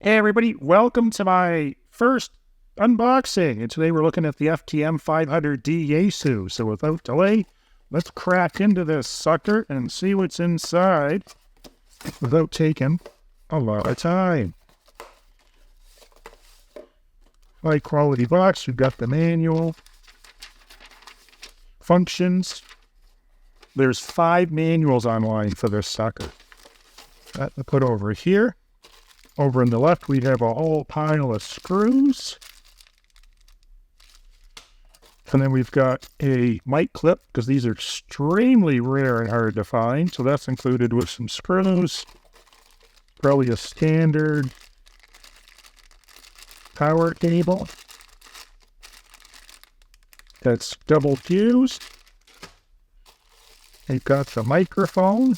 Hey everybody, welcome to my first unboxing. And today we're looking at the FTM-500D Yaesu. So without delay, let's crack into this sucker and see what's inside without taking a lot of time. High quality box, we've got the manual, functions. There's 5 manuals online for this sucker. That to put over here. Over on the left, we have a whole pile of screws. And then we've got a mic clip, because these are extremely rare and hard to find. So that's included with some screws. Probably a standard power cable. That's double fused. We've got the microphone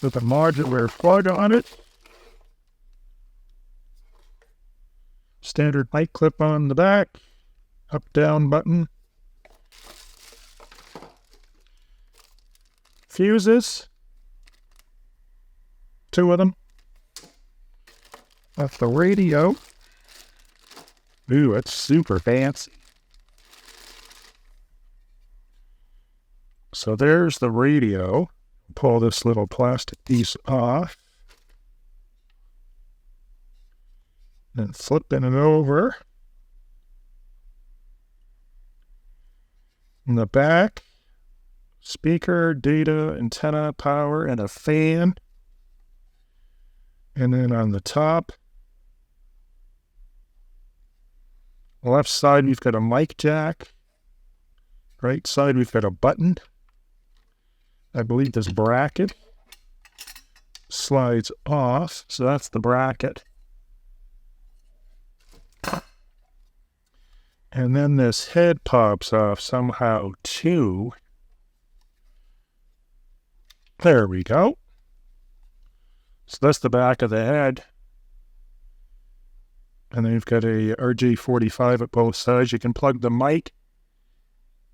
with a modular plug on it. Standard mic clip on the back. Up-down button. Fuses. 2 of them. That's the radio. Ooh, it's super fancy. So there's the radio. Pull this little plastic piece off. And flipping it over. In the back, speaker, data, antenna, power, and a fan. And then on the top, left side, we've got a mic jack. Right side, we've got a button. I believe this bracket slides off, so that's the bracket. And then this head pops off somehow too. There we go. So that's the back of the head. And then you've got a RJ45 at both sides. You can plug the mic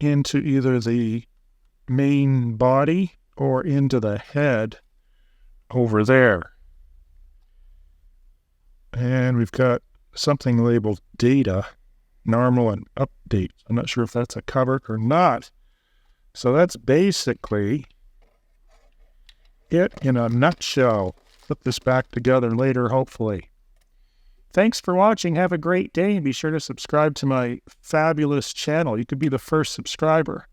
into either the main body or into the head over there. And we've got something labeled data, normal and update. I'm not sure if that's a cover or not. So that's basically it in a nutshell. Put this back together later, hopefully. Thanks for watching. Have a great day, and be sure to subscribe to my fabulous channel. You could be the first subscriber.